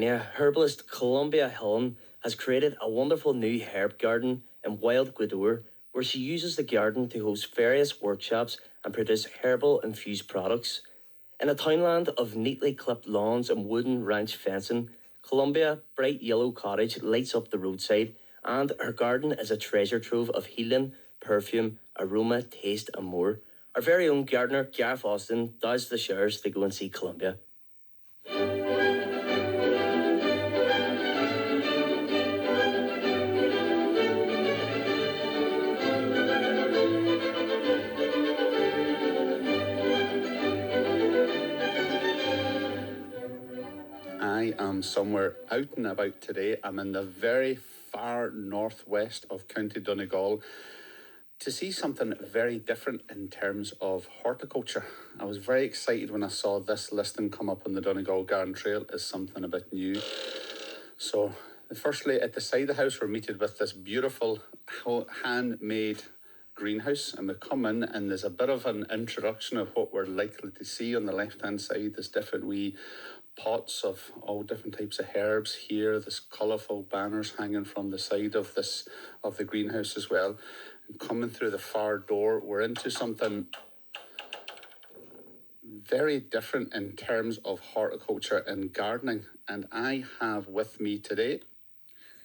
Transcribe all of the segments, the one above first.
Herbalist Columbia Hillen has created a wonderful new herb garden in Wild Gweedore where she uses the garden to host various workshops and produce herbal infused products. In a townland of neatly clipped lawns and wooden ranch fencing, Columbia bright yellow cottage lights up the roadside, and her garden is a treasure trove of healing, perfume, aroma, taste, and more. Our very own gardener, Gareth does the shares to go and see Columbia. I am somewhere out and about today. I'm in the very far northwest of County Donegal to see something very different in terms of horticulture. I was very excited when I saw this listing come up on the Donegal Garden Trail as something a bit new. So, firstly, at the side of the house, we're meted with this beautiful handmade greenhouse, and we come in and there's a bit of an introduction of what we're likely to see on the left-hand side. There's different wee pots of all different types of herbs here. There's colourful banners hanging from the side of the greenhouse as well. And coming through the far door, we're into something very different in terms of horticulture and gardening. And I have with me today...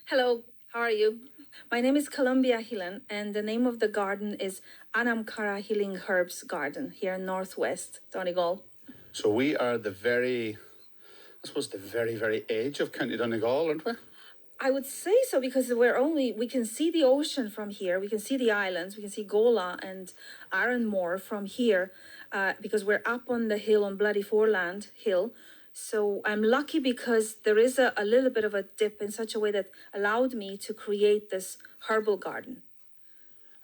Hello, how are you? My name is Columbia Hillen, and the name of the garden is Anamcara Healing Herbs Garden here in Northwest Donegal. So we are the very edge of County Donegal, aren't we? I would say so, because we can see the ocean from here, we can see the islands, we can see Gola and Ironmore from here, because we're up on the hill, on Bloody Foreland Hill. So I'm lucky because there is a little bit of a dip in such a way that allowed me to create this herbal garden.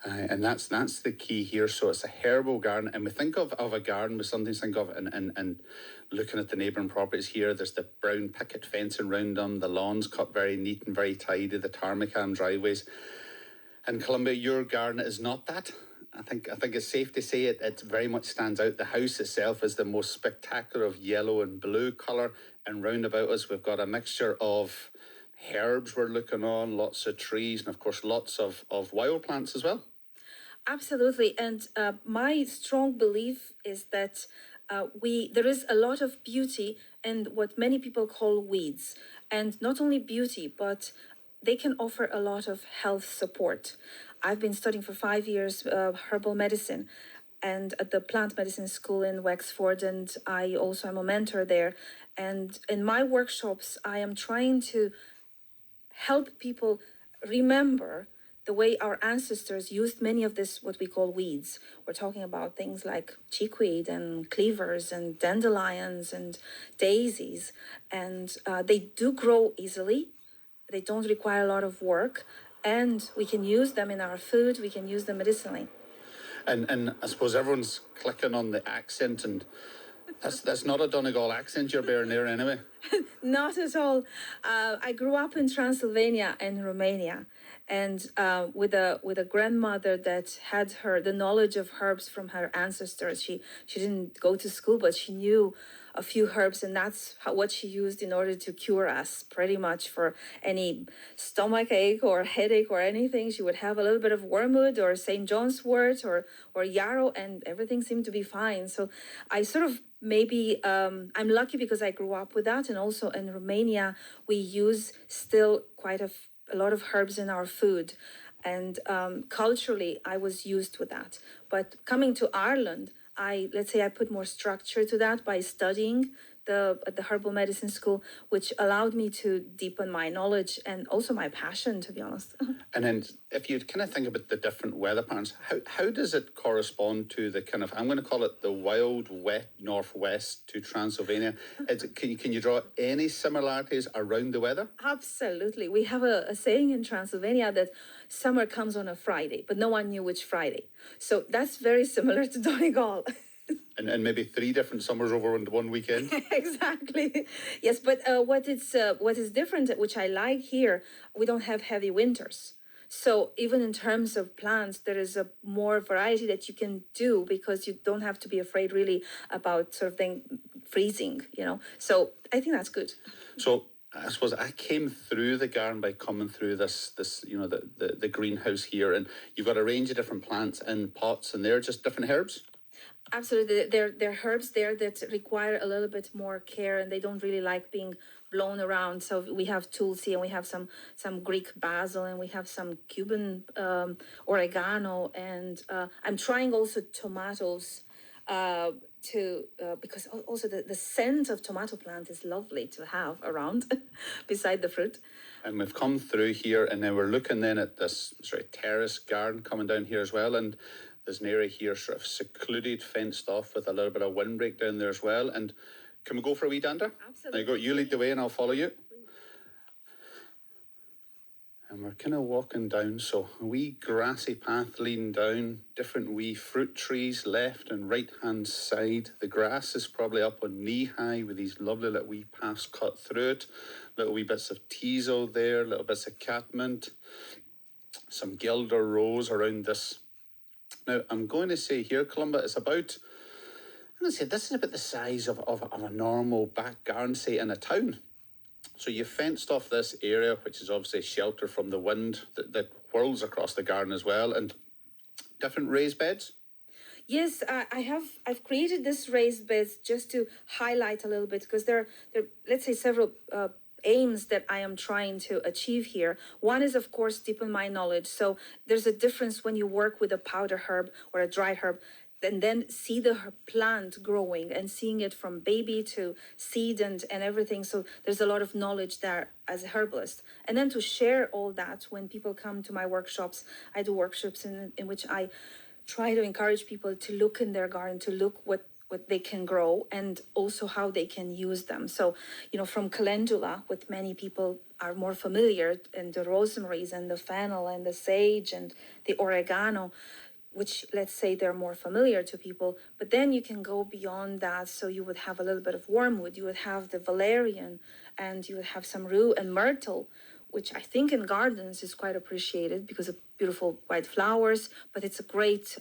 And that's the key here. So it's a herbal garden, and we think of a garden, we sometimes think of and looking at the neighbouring properties here. There's the brown picket fencing around them, the lawns cut very neat and very tidy, the tarmacam driveways. And Columbia, your garden is not that. I think it's safe to say it very much stands out. The house itself is the most spectacular of yellow and blue colour, and round about us we've got a mixture of herbs we're looking on, lots of trees, and of course lots of wild plants as well. Absolutely, and my strong belief is that there is a lot of beauty in what many people call weeds, and not only beauty, but they can offer a lot of health support. I've been studying for 5 years herbal medicine, and at the plant medicine school in Wexford, and I also am a mentor there. And in my workshops, I am trying to help people remember the way our ancestors used many of this, what we call weeds. We're talking about things like chickweed and cleavers and dandelions and daisies. And they do grow easily. They don't require a lot of work. And we can use them in our food. We can use them medicinally. And I suppose everyone's clicking on the accent, and that's not a Donegal accent you're bearing there anyway. Not at all. I grew up in Transylvania and Romania, and with a grandmother that had the knowledge of herbs from her ancestors. She didn't go to school, but she knew a few herbs, and that's what she used in order to cure us pretty much for any stomach ache or headache or anything. She would have a little bit of wormwood or St. John's wort or yarrow, and everything seemed to be fine. So I sort of maybe I'm lucky because I grew up with that. And also in Romania, we use still quite a lot of herbs in our food. And culturally, I was used with that. But coming to Ireland, I put more structure to that by studying at the herbal medicine school, which allowed me to deepen my knowledge and also my passion, to be honest. And then if you kind of think about the different weather patterns, how does it correspond to the kind of, I'm going to call it the wild, wet northwest to Transylvania? Can you draw any similarities around the weather? Absolutely. We have a saying in Transylvania that summer comes on a Friday, but no one knew which Friday. So that's very similar to Donegal. And maybe 3 different summers over into one weekend. Exactly. Yes, but what is different, which I like here, we don't have heavy winters. So even in terms of plants, there is a more variety that you can do because you don't have to be afraid really about sort of thing freezing, So I think that's good. So I suppose I came through the garden by coming through this the greenhouse here, and you've got a range of different plants in pots, and they're just different herbs. Absolutely, there are herbs there that require a little bit more care, and they don't really like being blown around. So we have tulsi, and we have some Greek basil, and we have some Cuban oregano, and I'm trying also tomatoes. Because also the scent of tomato plant is lovely to have around beside the fruit. And we've come through here, and then we're looking then at this sort of terrace garden coming down here as well, and there's an area here sort of secluded, fenced off with a little bit of windbreak down there as well. And can we go for a wee dander? Absolutely. There you go. You lead the way and I'll follow you. And we're kind of walking down, so a wee grassy path leading down, different wee fruit trees left and right hand side. The grass is probably up on knee high with these lovely little wee paths cut through it. Little wee bits of teasel there, little bits of catmint, some guelder rose around this. Now, I'm going to say here, Columba, it's about, I'm going to say this is about the size of a normal back garden, say, in a town. So you fenced off this area, which is obviously shelter from the wind that whirls across the garden as well, and different raised beds. Yes, I've created this raised beds just to highlight a little bit, because there are, let's say, several aims that I am trying to achieve here. One is, of course, deepen my knowledge. So there's a difference when you work with a powder herb or a dry herb, and then see the plant growing and seeing it from baby to seed and everything. So there's a lot of knowledge there as a herbalist. And then to share all that when people come to my workshops, I do workshops in which I try to encourage people to look in their garden, to look what they can grow and also how they can use them. So, from calendula, what many people are more familiar, and the rosemaries and the fennel and the sage and the oregano, which, let's say, they're more familiar to people. But then you can go beyond that. So you would have a little bit of wormwood, you would have the valerian, and you would have some rue and myrtle, which I think in gardens is quite appreciated because of beautiful white flowers, but it's a great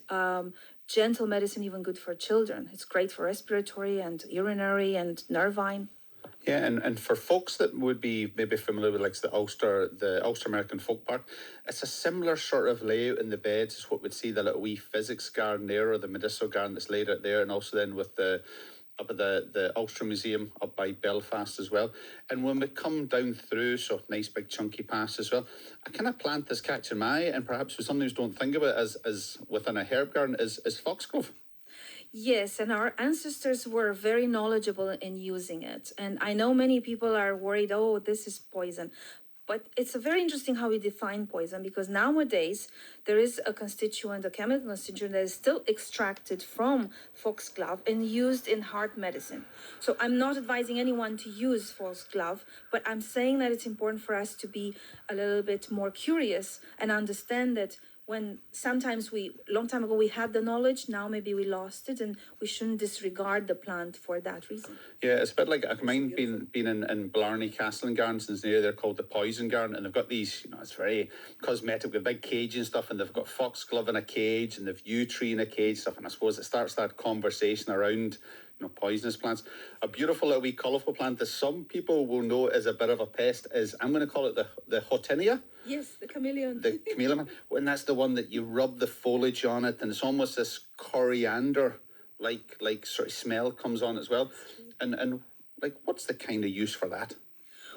gentle medicine, even good for children. It's great for respiratory and urinary and nervine. Yeah, and for folks that would be maybe familiar with like the Ulster American Folk Park, it's a similar sort of layout in the beds as what we'd see the little wee physics garden there, or the medicinal garden that's laid out there, and also then with up at the Ulster Museum up by Belfast as well. And when we come down through, so nice big chunky paths as well, a kind of plant that's catching my eye, and perhaps we sometimes don't think of it as within a herb garden, is foxglove. Yes, and our ancestors were very knowledgeable in using it. And I know many people are worried, oh, this is poison. But it's a very interesting how we define poison, because nowadays there is a chemical constituent that is still extracted from foxglove and used in heart medicine. So I'm not advising anyone to use foxglove, but I'm saying that it's important for us to be a little bit more curious and understand that when sometimes long time ago we had the knowledge, now maybe we lost it, and we shouldn't disregard the plant for that reason. Yeah, it's a bit like, I mind being in Blarney Castle and Gardens in there, they're called the Poison Garden, and they've got these, it's very cosmetic with a big cage and stuff, and they've got foxglove in a cage, and they've yew tree in a cage stuff, and I suppose it starts that conversation around poisonous plants. A beautiful little wee colourful plant that some people will know is a bit of a pest is, I'm going to call it the Hotinia. Yes, the chameleon. The chameleon. And that's the one that you rub the foliage on it, and it's almost this coriander like sort of smell comes on as well. And like, what's the kind of use for that?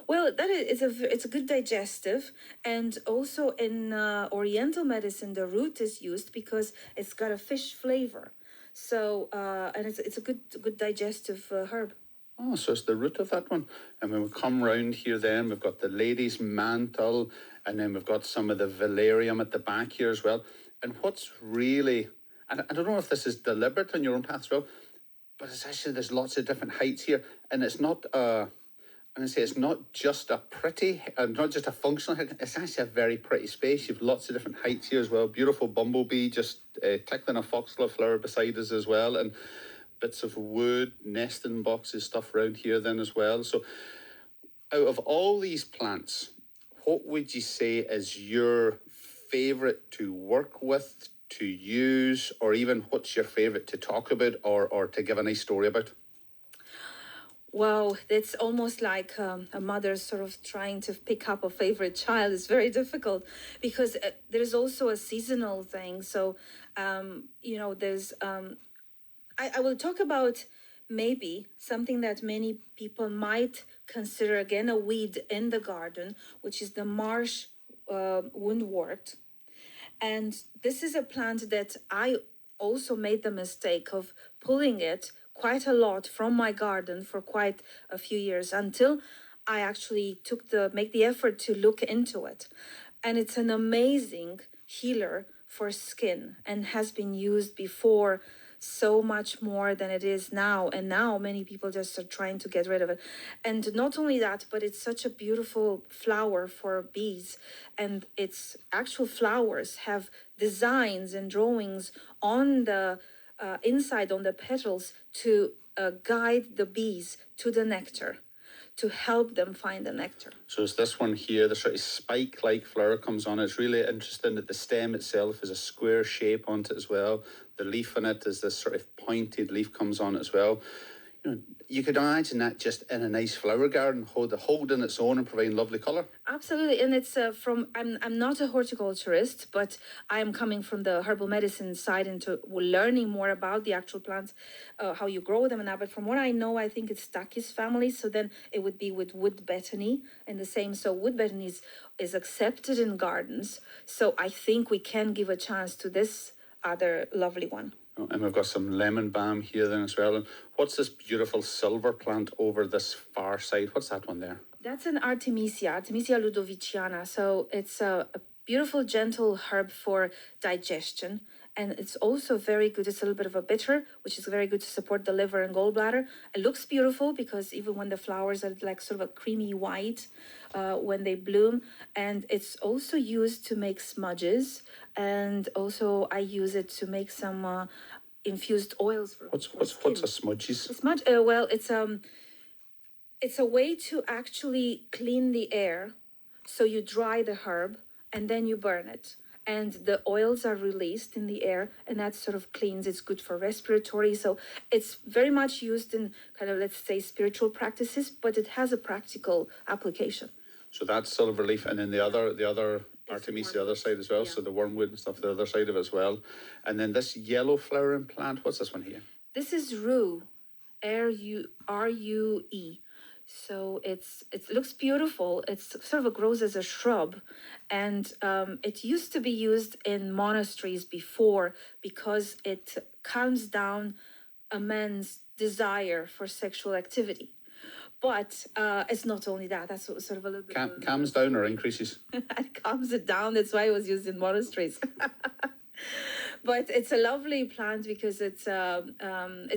Well, it's a good digestive, and also in Oriental medicine, the root is used because it's got a fish flavor. So, and it's a good digestive herb. Oh, so it's the root of that one. And when we come round here then, we've got the lady's mantle, and then we've got some of the valerium at the back here as well. And what's really, and I don't know if this is deliberate on your own path as well, but it's actually, there's lots of different heights here. And it's not, I'm going to say, it's not just a pretty, not just a functional height, it's actually a very pretty space. You've lots of different heights here as well. Beautiful bumblebee just tickling a foxglove flower beside us as well. And bits of wood, nesting boxes, stuff around here then as well. So out of all these plants, what would you say is your favourite to work with, to use, or even what's your favourite to talk about or to give a nice story about? Wow, it's almost like a mother sort of trying to pick up a favorite child. It's very difficult because there's also a seasonal thing. So, there's I will talk about maybe something that many people might consider again a weed in the garden, which is the marsh woundwort. And this is a plant that I also made the mistake of pulling it quite a lot from my garden for quite a few years until I actually make the effort to look into it. And it's an amazing healer for skin and has been used before so much more than it is now. And now many people just are trying to get rid of it. And not only that, but it's such a beautiful flower for bees. And its actual flowers have designs and drawings on the inside, on the petals, to guide the bees to the nectar, to help them find the nectar. So it's this one here, the sort of spike-like flower comes on. It's really interesting that the stem itself is a square shape onto it as well. The leaf on it is this sort of pointed leaf comes on it as well. You could imagine that just in a nice flower garden, holding its own and providing lovely colour. Absolutely, and it's I'm not a horticulturist, but I am coming from the herbal medicine side into learning more about the actual plants, how you grow them and that. But from what I know, I think it's Stachys family. So then it would be with wood betony and the same. So wood betony is accepted in gardens. So I think we can give a chance to this other lovely one. And we've got some lemon balm here then as well. And what's this beautiful silver plant over this far side? What's that one there? That's an Artemisia ludoviciana. So it's a beautiful, gentle herb for digestion. And it's also very good. It's a little bit of a bitter, which is very good to support the liver and gallbladder. It looks beautiful because even when the flowers are like sort of a creamy white when they bloom. And it's also used to make smudges. And also I use it to make some infused oils for what's a smudges? Smudge, it's a way to actually clean the air. So you dry the herb and then you burn it. And the oils are released in the air, and that sort of cleans. It's good for respiratory. So it's very much used in kind of, let's say, spiritual practices, but it has a practical application. So that's silver leaf, and then the other Artemisia, the other side as well. Yeah. So the wormwood and stuff, the other side of it as well. And then this yellow flowering plant, what's this one here? This is rue, R-U-E. So it looks beautiful. It's sort of grows as a shrub, and it used to be used in monasteries before because it calms down a man's desire for sexual activity. But it's not only that. That's sort of a little bit. Calms down or increases? It calms it down. That's why it was used in monasteries. But it's a lovely plant because it's a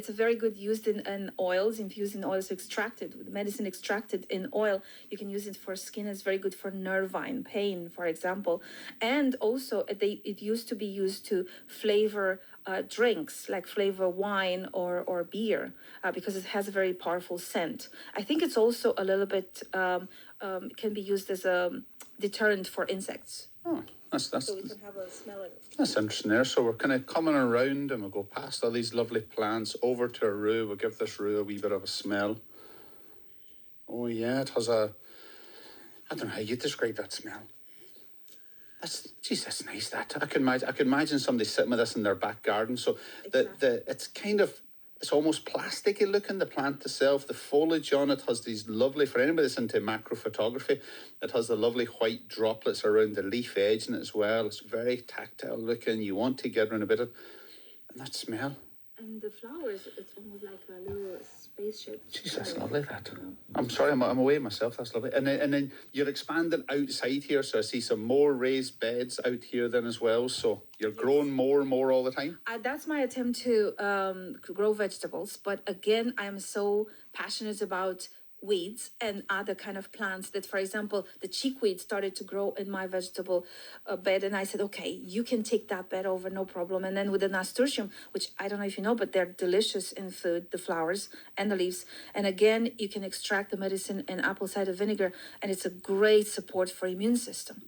very good used in oils, infused in oils, extracted with medicine extracted in oil. You can use it for skin. It's very good for nervine pain, for example. And also it used to be used to flavor drinks, like flavor wine or beer, because it has a very powerful scent. I think it's also a little bit can be used as a deterrent for insects. Oh. So we can have a smell of it. That's interesting there. So we're kind of coming around and we'll go past all these lovely plants over to a rue. We'll give this rue a wee bit of a smell. Oh yeah, it has I don't know how you describe that smell. That's nice. That I can imagine somebody sitting with this in their back garden. So exactly. It's almost plasticky looking, the plant itself. The foliage on it has these lovely, for anybody that's into macro photography, it has the lovely white droplets around the leaf edge in it as well. It's very tactile looking. You want to get around a bit of, and that smell. And the flowers, it's almost like a little spaceship. Jeez, that's lovely, that. I'm sorry, I'm away myself. That's lovely. And then you're expanding outside here, so I see some more raised beds out here then as well. So you're growing more and more all the time? That's my attempt to grow vegetables. But again, I'm so passionate about weeds and other kind of plants that, for example, the chickweed started to grow in my vegetable bed, and I said, okay, you can take that bed over, no problem. And then with the nasturtium, which I don't know if you know, but they're delicious in food, the flowers and the leaves. And again, you can extract the medicine in apple cider vinegar, and it's a great support for immune system.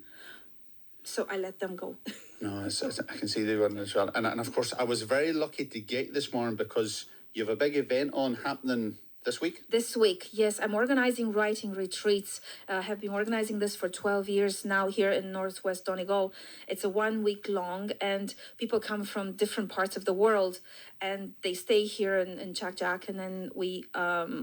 So I let them go. No, I can see they one as well. And of course, I was very lucky to get this morning because you have a big event on happening this week? This week, yes, I'm organizing writing retreats. I have been organizing this for 12 years now here in Northwest Donegal. It's a 1 week long, and people come from different parts of the world, and they stay here in Jack Jack, and then we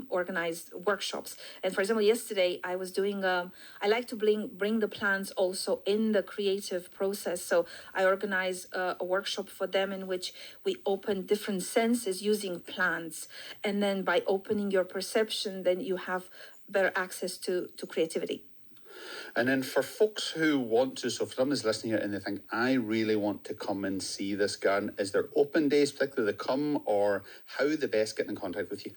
organize workshops. And for example, yesterday I was doing, I like to bring the plants also in the creative process. So I organize a workshop for them in which we open different senses using plants. And then by opening your perception, then you have better access to creativity. And then for folks who want to, so if someone's listening here and they think, I really want to come and see this garden, is there open days particularly to come, or how the best get in contact with you?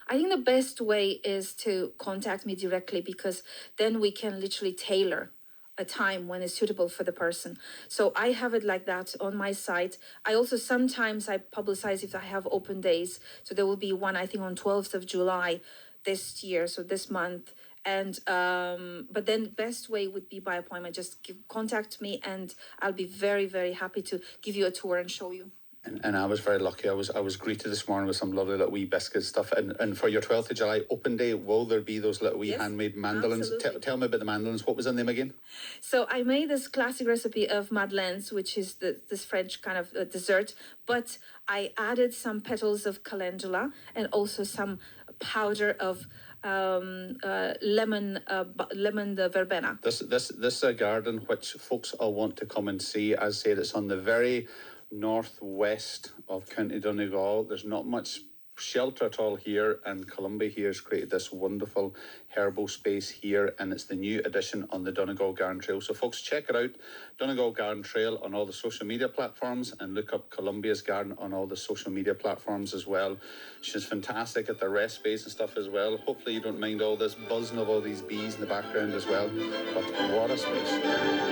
I think the best way is to contact me directly, because then we can literally tailor a time when it's suitable for the person. So I have it like that on my site. I also sometimes I publicize if I have open days. So there will be one, I think, on 12th of July this year, so this month. And but then best way would be by appointment. Just contact me, and I'll be very, very happy to give you a tour and show you. And I was very lucky. I was greeted this morning with some lovely little wee biscuit stuff. And for your 12th of July open day, will there be those little wee handmade mandolins? Tell me about the mandolins. What was in them again? So I made this classic recipe of madeleines, which is this French kind of dessert. But I added some petals of calendula and also some powder of lemon verbena. This garden which folks all want to come and see. As I said, it's on the very northwest of County Donegal. There's not much shelter at all here, and Columbia here has created this wonderful herbal space here, and it's the new addition on the Donegal Garden Trail. So folks, check it out, Donegal Garden Trail on all the social media platforms, and look up Columbia's Garden on all the social media platforms as well. She's fantastic at the rest space and stuff as well. Hopefully you don't mind all this buzzing of all these bees in the background as well, but what a space.